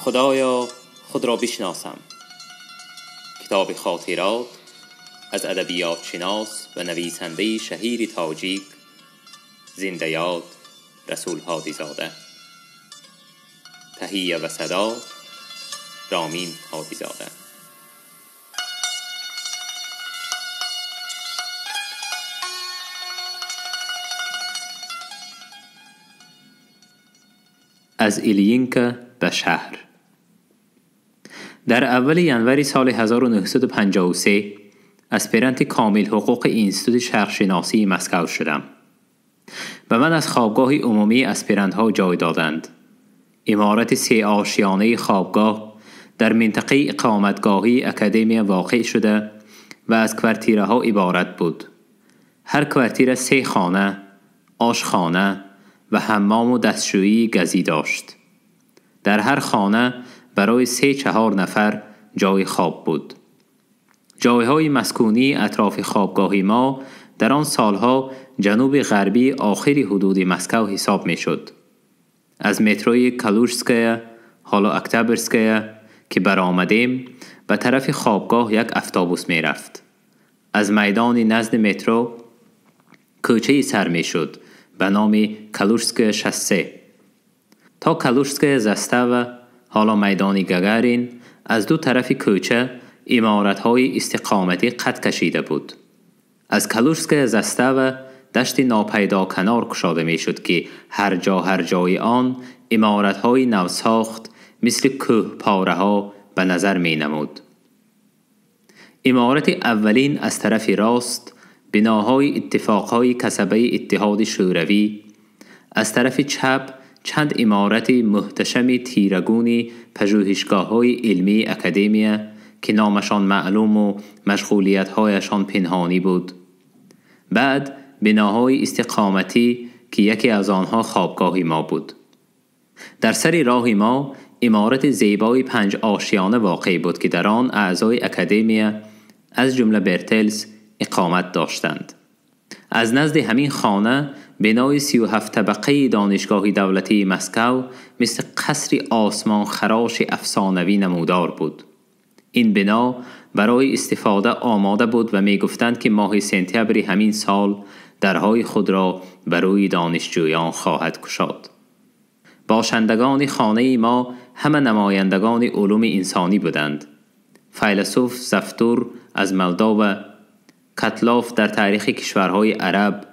خدایا خود را بشناسم. کتاب خاطرات از ادبیات شناس و نویسنده شهیر تاجیک زنده یاد رسول هادی زاده. تهیه و صدا رامین هادی زاده. از ایلینکا به شهر. در اول ژانویه سال 1953 اسپرانت کامل حقوق اینستیتوت شرقشناسی مسکو شدم و من از خوابگاه عمومی اسپرانت ها جای دادند. عمارت 3 آشیانه خوابگاه در منطقه اقامتگاهی اکادمی واقع شده و از کوارتیره ها عبارت بود. هر کوارتیره 3 خانه، آشخانه و حمام و دستشویی گزی داشت. در هر خانه برای 3-4 نفر جای خواب بود. جایهای مسکونی اطراف خوابگاه ما در آن سالها جنوب غربی آخری حدود مسکو حساب می شد. از متروی کالوشسکایا، حالا اکتبرسکایا که برآمدیم به طرف خوابگاه یک اتوبوس می رفت. از میدان نزد مترو کوچه‌ای سر می شد به نام کالوشسکایا شاسه تا کالوشسکایا زاستاوا، حالا میدان گاگارین. از دو طرف کوچه عمارت‌های استقامتی قد کشیده بود. از کالوشسکایا زاستاوا دشت ناپیدا کنار گشاده می شد که هر جای آن عمارت‌های نوساخت مثل کوه پاره‌ها به نظر می نمود. عمارت اولین از طرف راست بناهای اتفاقهای کسبه اتحاد شوروی، از طرف چپ چند عمارت محتشم تیرگونی پژوهشگاه‌های علمی اکادمی که نامشان معلوم و مشغولیت‌هایشان پنهانی بود. بعد بناهای استقامتی که یکی از آنها خوابگاه ما بود. در سر راه ما عمارت زیبای 5 آشیانه واقع بود که در آن اعضای اکادمی از جمله برتلس اقامت داشتند. از نزد همین خانه بنای 37 طبقه دانشگاه دولتی مسکو مثل قصری آسمان خراش افسانوی نمودار بود. این بنا برای استفاده آماده بود و می گفتند که ماه سپتامبر همین سال درهای خود را برای دانشجویان خواهد گشاد. باشندگان خانه ما همه نمایندگان علوم انسانی بودند. فیلسوف زفتور از مولداوا، کتلاف در تاریخ کشورهای عرب،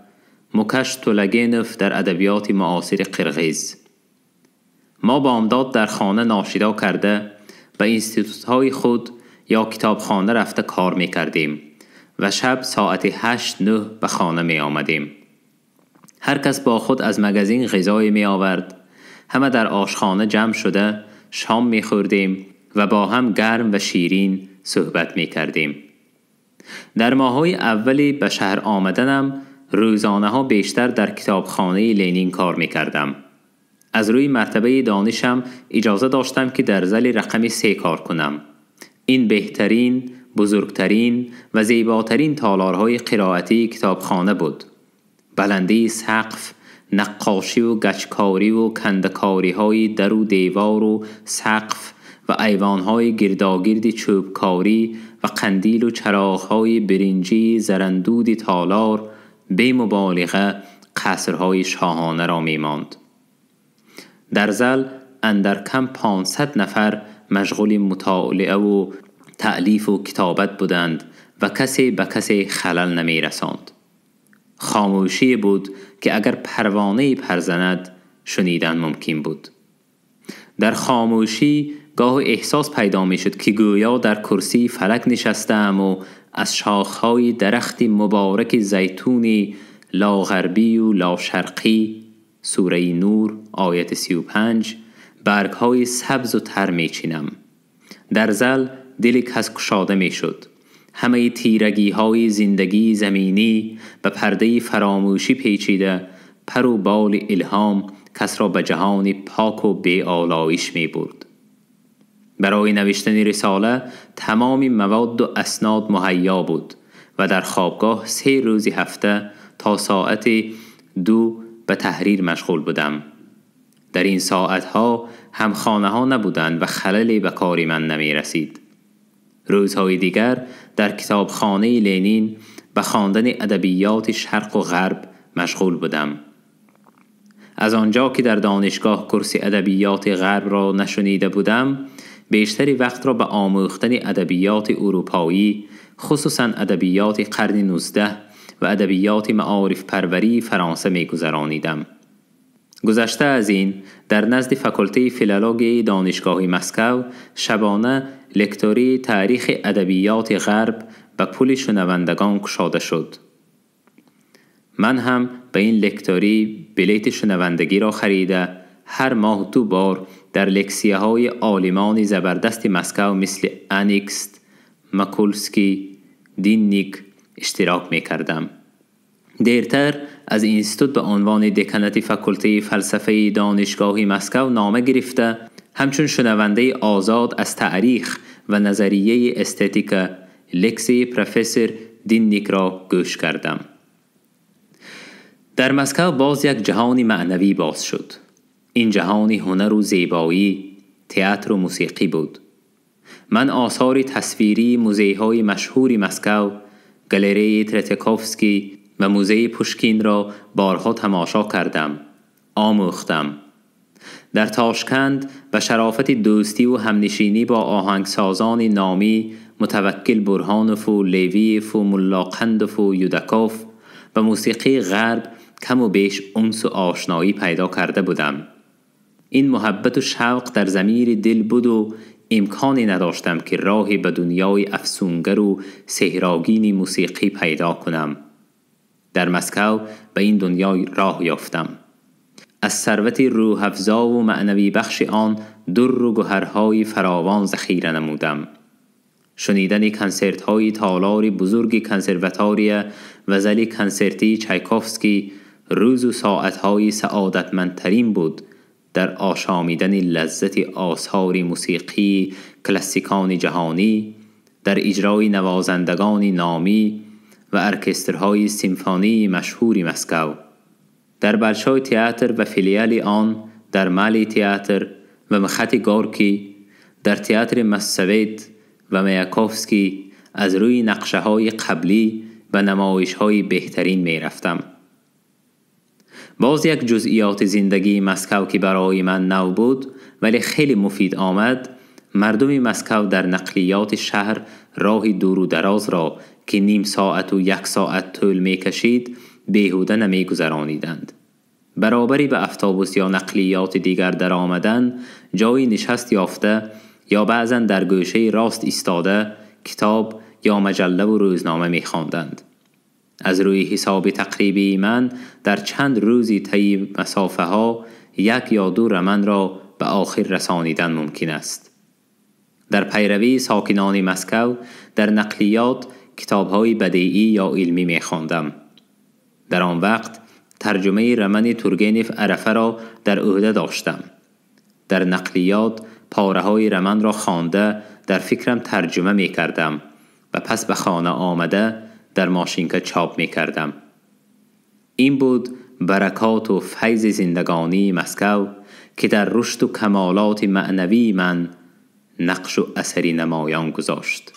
موکش تولگینف در ادبیات معاصر قرقیز. ما بامداد در خانه ناشیدا کرده به اینستیتوت‌های خود یا کتابخانه رفته کار می کردیم و شب ساعت 8-9 به خانه می آمدیم. هر کس با خود از مگزین غذای می آورد. همه در آشخانه جمع شده شام می خوردیم و با هم گرم و شیرین صحبت می کردیم. در ماهای اولی به شهر آمدنم روزانه ها بیشتر در کتابخانه لنین کار می کردم. از روی مرتبه دانشم اجازه داشتم که در زل رقم 3 کار کنم. این بهترین، بزرگترین و زیباترین تالارهای قرائتی کتابخانه بود. بلندی سقف، نقاشی و گچکاری و کندکاری های در و دیوار و سقف و ایوانهای گرداگرد چوبکاری و قندیل و چراغهای برنجی زرندود تالار بی مبالغه قصرهای شاهانه را می ماند. در زل اندر کم 500 نفر مشغول مطالعه و تألیف و کتابت بودند و کسی به کسی خلل نمی رساند. خاموشی بود که اگر پروانه پرزند شنیدن ممکن بود. در خاموشی گاه احساس پیدا می شد که گویا در کرسی فلک نشستم و از شاخهای درختی مبارک زیتونی لا غربی و لا شرقی، سوره نور آیت 35، برگهای سبز و تر می چینم. در زل دل کس گشاده می شد. همه تیرگی های زندگی زمینی به پرده فراموشی پیچیده پر و بال الهام کس را به جهان پاک و بی آلایش می برد. برای نوشتن رساله تمام مواد و اسناد مهیا بود و در خوابگاه 3 روز هفته تا ساعت 2 به تحریر مشغول بودم. در این ساعتها هم خانه ها نبودند و خللی به کاری من نمی رسید. روزهای دیگر در کتابخانه لنین به خواندن ادبیات شرق و غرب مشغول بودم. از آنجا که در دانشگاه کرسی ادبیات غرب را نشنیده بودم، بیشتری وقت را به آموختن ادبیات اروپایی، خصوصاً ادبیات قرن 19 و ادبیات معارف پروری فرانسه می گذرانیدم. گذشته از این، در نزد فاکولته فیلولوژی دانشگاه مسکو شبانه لکتوری تاریخ ادبیات غرب به پول شنوندگان گشاده شد. من هم به این لکتوری بلیت شنوندگی را خریده هر ماه 2 بار در لکسیه های عالمان زبردست مسکو مثل انیکست، ماکولسکی، دینیک اشتراک می کردم. دیرتر از اینستیتوت به عنوان دکانت فاکولته فلسفه دانشگاه مسکو نامه گرفته همچون شنونده آزاد از تاریخ و نظریه استتیک لکسی پروفسور دینیک را گوش کردم. در مسکو باز یک جهانی معنوی باز شد. این جهانی هنر و زیبایی، تئاتر و موسیقی بود. من آثار تصویری موزه‌های مشهور مسکو، گالری ترتکوفسکی و موزه پوشکین را بارها تماشا کردم، آموختم. در تاشکند به شرافت دوستی و همنشینی با آهنگسازان نامی متوکل برهانوف و لیویف و ملاقندوف و یوداکوف و موسیقی غرب کم و بیش انس و آشنایی پیدا کرده بودم. این محبت و شوق در ضمیر دل بود و امکانی نداشتم که راهی به دنیای افسونگر و سحرآگین موسیقی پیدا کنم. در مسکو به این دنیا راه یافتم. از ثروت روح افزا و معنوی بخش آن در و گوهرهای فراوان ذخیره نمودم. شنیدن کنسرت های تالار بزرگ کنسرواتوری وزلی کنسرتی چایکوفسکی روز و ساعت های سعادتمندترین بود در آشامیدن لذت آثار موسیقی کلاسیکان جهانی، در اجرای نوازندگان نامی و ارکسترهای سیمفونی مشهور مسکو. در بلشای تئاتر و فیلیال آن، در مالی تئاتر و مخط گورکی، در تئاتر مسوید و میاکوفسکی از روی نقشه های قبلی و نمایش های بهترین می رفتم. باز یک جزئیات زندگی مسکو که برای من نو بود ولی خیلی مفید آمد، مردم مسکو در نقلیات شهر راه دور و دراز را که نیم ساعت و 1 ساعت طول می کشید بیهوده نمی گذرانیدند. برابری به اتوبوس یا نقلیات دیگر در آمدن، جای نشست یافته یا بعضا در گوشه راست ایستاده کتاب یا مجله و روزنامه می خواندند. از روی حساب تقریبی من در چند روزی طی مسافه ها 1 یا 2 رمن را به آخر رسانیدن ممکن است. در پیروی ساکنان مسکو در نقلیات کتاب‌های بدیعی یا علمی می خواندم. در آن وقت ترجمه رمن تورگنیف عرفه را در عهده داشتم. در نقلیات پاره‌های رمن را خوانده در فکرم ترجمه می کردم و پس به خانه آمده در ماشینکه چاپ می کردم. این بود برکات و فیض زندگانی مسکو که در رشد و کمالات معنوی من نقش و اثری نمایان گذاشت.